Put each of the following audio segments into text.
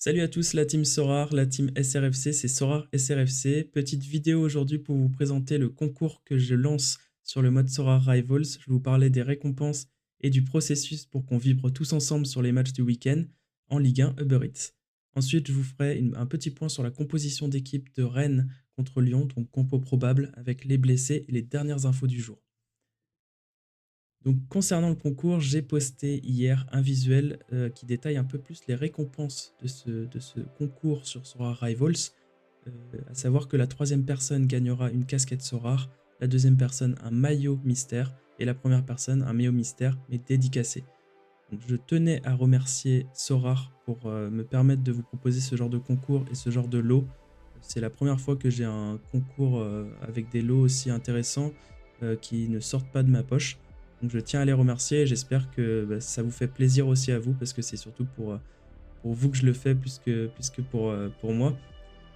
Salut à tous, la team Sorar, la team SRFC, c'est Sorar SRFC. Petite vidéo aujourd'hui pour vous présenter le concours que je lance sur le mode Sorar Rivals. Je vais vous parler des récompenses et du processus pour qu'on vibre tous ensemble sur les matchs du week-end en Ligue 1 Uber Eats. Ensuite, je vous ferai un petit point sur la composition d'équipe de Rennes contre Lyon, donc compo probable avec les blessés et les dernières infos du jour. Donc concernant le concours, j'ai posté hier un visuel qui détaille un peu plus les récompenses de ce concours sur Sora Rivals, à savoir que la troisième personne gagnera une casquette Sorar, la deuxième personne un maillot mystère et la première personne un maillot mystère mais dédicacé. Donc je tenais à remercier Sorar pour me permettre de vous proposer ce genre de concours et ce genre de lot. C'est la première fois que j'ai un concours avec des lots aussi intéressants qui ne sortent pas de ma poche. Donc je tiens à les remercier et j'espère que ça vous fait plaisir aussi à vous parce que c'est surtout pour vous que je le fais plus que pour moi.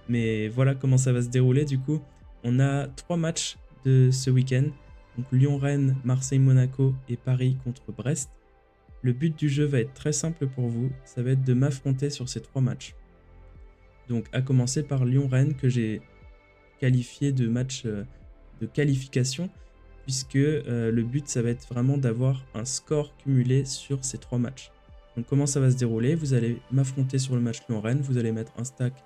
Mais voilà comment ça va se dérouler du coup. On a 3 matchs de ce week-end. Donc Lyon-Rennes, Marseille-Monaco et Paris contre Brest. Le but du jeu va être très simple pour vous, ça va être de m'affronter sur ces 3 matchs. Donc à commencer par Lyon-Rennes que j'ai qualifié de match de qualification puisque le but ça va être vraiment d'avoir un score cumulé sur ces 3 matchs. Donc comment ça va se dérouler? Vous allez m'affronter sur le match Lyon-Rennes, vous allez mettre un stack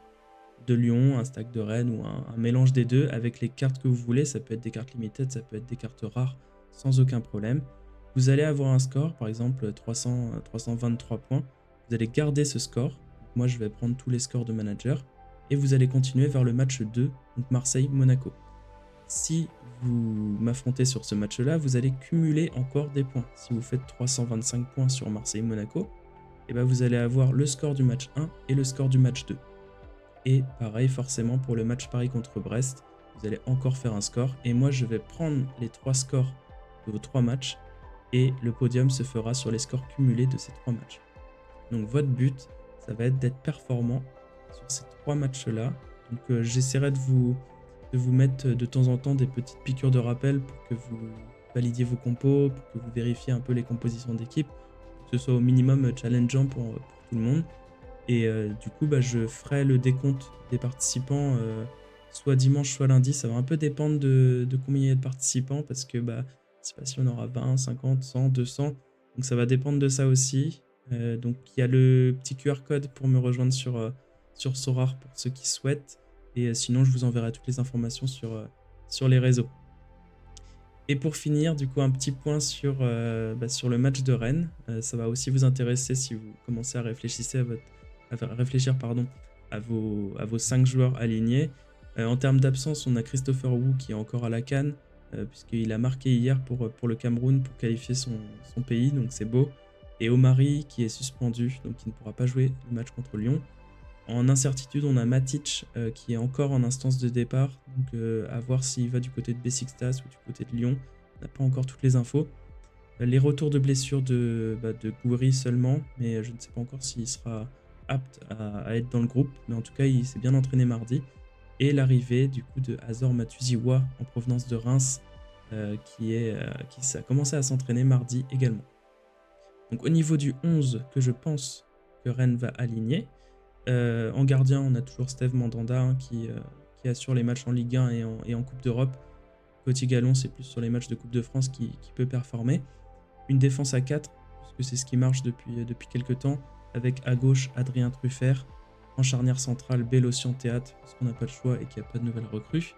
de Lyon, un stack de Rennes ou un mélange des deux avec les cartes que vous voulez, ça peut être des cartes limited, ça peut être des cartes rares sans aucun problème. Vous allez avoir un score, par exemple 323 points, vous allez garder ce score, moi je vais prendre tous les scores de manager, et vous allez continuer vers le match 2, donc Marseille-Monaco. Si vous m'affrontez sur ce match-là, vous allez cumuler encore des points. Si vous faites 325 points sur Marseille-Monaco, et ben vous allez avoir le score du match 1 et le score du match 2. Et pareil, forcément, pour le match Paris contre Brest, vous allez encore faire un score. Et moi, je vais prendre les 3 scores de vos 3 matchs et le podium se fera sur les scores cumulés de ces 3 matchs. Donc votre but, ça va être d'être performant sur ces 3 matchs-là. Donc j'essaierai de vous mettre de temps en temps des petites piqûres de rappel pour que vous validiez vos compos, pour que vous vérifiez un peu les compositions d'équipe, que ce soit au minimum challengeant pour tout le monde. Et du coup, je ferai le décompte des participants soit dimanche, soit lundi. Ça va un peu dépendre de combien il y a de participants parce que je sais pas si on aura 20, 50, 100, 200. Donc ça va dépendre de ça aussi. Donc il y a le petit QR code pour me rejoindre sur Sorar pour ceux qui souhaitent. Et sinon, je vous enverrai toutes les informations sur les réseaux. Et pour finir, du coup, un petit point sur le match de Rennes. Ça va aussi vous intéresser si vous commencez à réfléchir à vos 5 joueurs alignés. En termes d'absence, on a Christopher Wu qui est encore à la CAN, puisqu'il a marqué hier pour le Cameroun pour qualifier son pays, donc c'est beau. Et Omari qui est suspendu, donc il ne pourra pas jouer le match contre Lyon. En incertitude, on a Matic qui est encore en instance de départ, donc à voir s'il va du côté de Besiktas ou du côté de Lyon. On n'a pas encore toutes les infos. Les retours de blessure de Gouiri seulement, mais je ne sais pas encore s'il sera apte à être dans le groupe, mais en tout cas il s'est bien entraîné mardi. Et l'arrivée du coup de Azor Matuziwa en provenance de Reims, qui a commencé à s'entraîner mardi également. Donc au niveau du 11 que je pense que Rennes va aligner, en gardien, on a toujours Steve Mandanda qui assure les matchs en Ligue 1 et en Coupe d'Europe. Côté Gallon, c'est plus sur les matchs de Coupe de France qui peut performer. Une défense à 4, puisque c'est ce qui marche depuis quelques temps, avec à gauche Adrien Truffert, en charnière centrale Bélocian Théâtre, parce qu'on n'a pas le choix et qu'il n'y a pas de nouvelles recrues.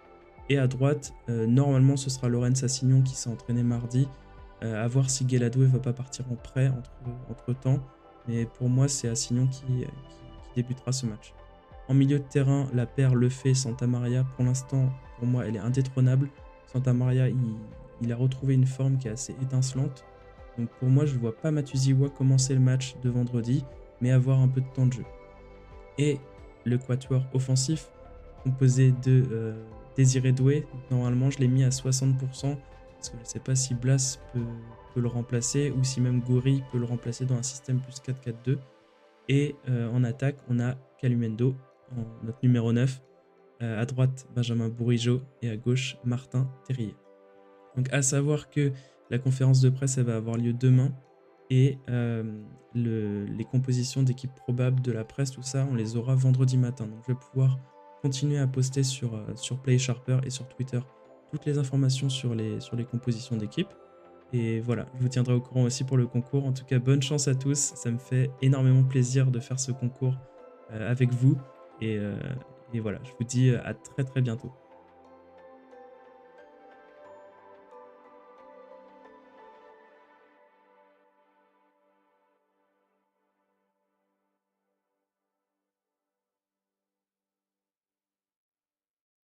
Et à droite, normalement, ce sera Lorenz Assignon qui s'est entraîné mardi. À voir si Gueladoué ne va pas partir en prêt entre temps. Mais pour moi, c'est Assignon qui débutera ce match. En milieu de terrain, la paire Lefebvre-Santa Maria, pour l'instant, pour moi, elle est indétrônable. Santa Maria, il a retrouvé une forme qui est assez étincelante. Donc pour moi, je ne vois pas Matuziwa commencer le match de vendredi, mais avoir un peu de temps de jeu. Et le quatuor offensif, composé de Désiré Doué. Donc, normalement, je l'ai mis à 60%, parce que je ne sais pas si Blas peut le remplacer, ou si même Gouiri peut le remplacer dans un système plus 4-4-2. Et en attaque, on a Calumendo, notre numéro 9. À droite, Benjamin Bourigeaud. Et à gauche, Martin Terrier. Donc à savoir que la conférence de presse, elle va avoir lieu demain. et les compositions d'équipes probables de la presse, tout ça, on les aura vendredi matin. Donc je vais pouvoir continuer à poster sur Play Sharper et sur Twitter toutes les informations sur les compositions d'équipe. Et voilà, je vous tiendrai au courant aussi pour le concours. En tout cas, bonne chance à tous. Ça me fait énormément plaisir de faire ce concours avec vous. Et, euh, et voilà, je vous dis à très très bientôt.